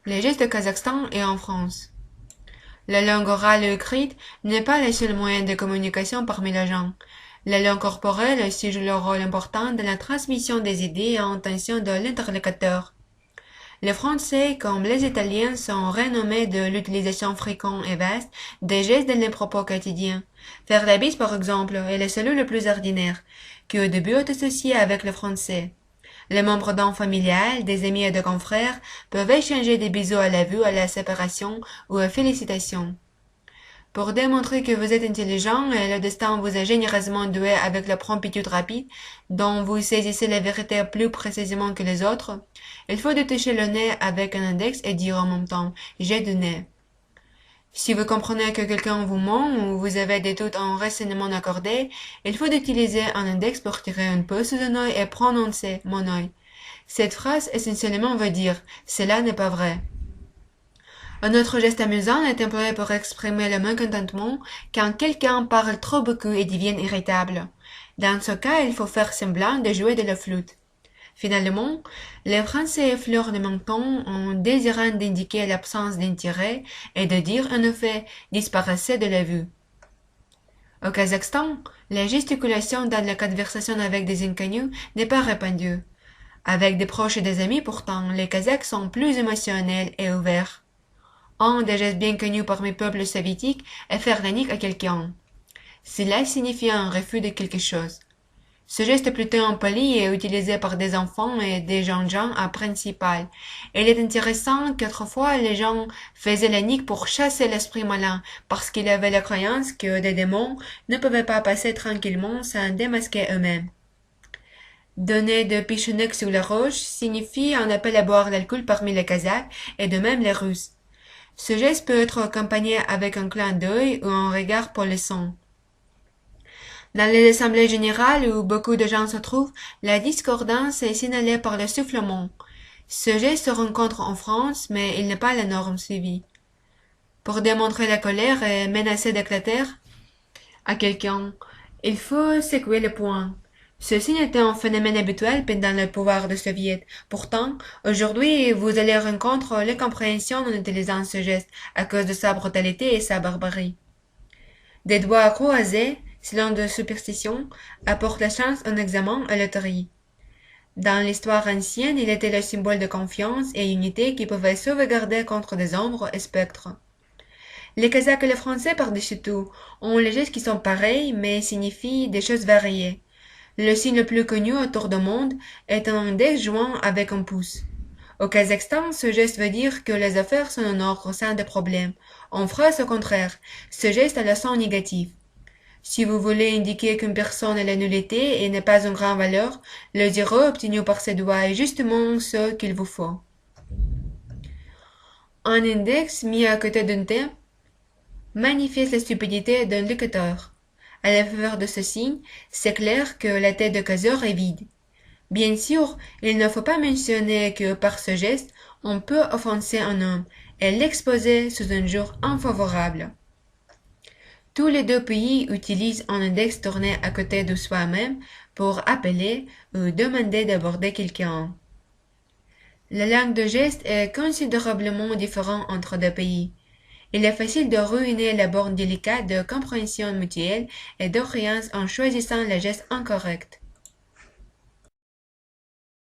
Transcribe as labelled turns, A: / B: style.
A: Les gestes au Kazakhstan et en France. La langue orale et écrite n'est pas le seul moyen de communication parmi les gens. La langue corporelle aussi joue un rôle important dans la transmission des idées et intentions de l'interlocuteur. Les Français, comme les Italiens, sont renommés de l'utilisation fréquente et vaste des gestes dans les propos quotidiens. Faire la bise, par exemple, est le salut le plus ordinaire, qui au début est associé avec le français. Les membres d'un familial, des amis et des confrères peuvent échanger des bisous à la vue, à la séparation ou à félicitations. Pour démontrer que vous êtes intelligent et le destin vous a généreusement doué avec la promptitude rapide, dont vous saisissez la vérité plus précisément que les autres, il faut détacher le nez avec un index et dire en même temps «j'ai du nez». Si vous comprenez que quelqu'un vous ment ou vous avez des doutes en renseignement accordé, il faut utiliser un index pour tirer un peu sous un œil et prononcer mon œil. Cette phrase essentiellement veut dire cela n'est pas vrai. Un autre geste amusant est employé pour exprimer le mécontentement quand quelqu'un parle trop beaucoup et devient irritable. Dans ce cas, il faut faire semblant de jouer de la flûte. Finalement, les Français effleurent le menton en désirant d'indiquer l'absence d'intérêt et de dire en effet disparaissez de la vue. Au Kazakhstan, la gesticulation dans la conversation avec des inconnus n'est pas répandue. Avec des proches et des amis pourtant, les Kazakhs sont plus émotionnels et ouverts. Un des gestes bien connus parmi le peuple soviétique est faire la nique à quelqu'un. Cela signifie un refus de quelque chose. Ce geste plutôt impoli est utilisé par des enfants et des jeunes gens à principal. Il est intéressant qu'autrefois les gens faisaient la nique pour chasser l'esprit malin, parce qu'ils avaient la croyance que des démons ne pouvaient pas passer tranquillement sans démasquer eux-mêmes. Donner de pichonnecs sur la roche signifie un appel à boire l'alcool parmi les Kazakhs et de même les Russes. Ce geste peut être accompagné avec un clin d'œil ou un regard polissant. Dans les assemblées générales où beaucoup de gens se trouvent, la discordance est signalée par le soufflement. Ce geste se rencontre en France, mais il n'est pas la norme suivie. Pour démontrer la colère et menacer d'éclater à quelqu'un, il faut secouer le poing. Ceci n'était un phénomène habituel pendant le pouvoir de Soviet. Pourtant, aujourd'hui, vous allez rencontrer l'incompréhension en utilisant ce geste à cause de sa brutalité et sa barbarie. Des doigts croisés, selon de superstitions, apportent la chance en examen à loterie. Dans l'histoire ancienne, il était le symbole de confiance et unité qui pouvait sauvegarder contre des ombres et spectres. Les Kazakhs et les Français, par-dessus tout, ont les gestes qui sont pareils, mais signifient des choses variées. Le signe le plus connu autour du monde est un index joint avec un pouce. Au Kazakhstan, ce geste veut dire que les affaires sont en ordre sans de problème. En France, au contraire, ce geste a le sens négatif. Si vous voulez indiquer qu'une personne est la nullité et n'est pas une grande valeur, le zéro obtenu par ses doigts est justement ce qu'il vous faut. Un index mis à côté d'un thème manifeste la stupidité d'un locuteur. À la faveur de ce signe, c'est clair que la tête de Kazor est vide. Bien sûr, il ne faut pas mentionner que par ce geste, on peut offenser un homme et l'exposer sous un jour infavorable. Tous les deux pays utilisent un index tourné à côté de soi-même pour appeler ou demander d'aborder quelqu'un. La langue de geste est considérablement différente entre deux pays. Il est facile de ruiner la borne délicate de compréhension mutuelle et d'occurrence en choisissant le geste incorrect.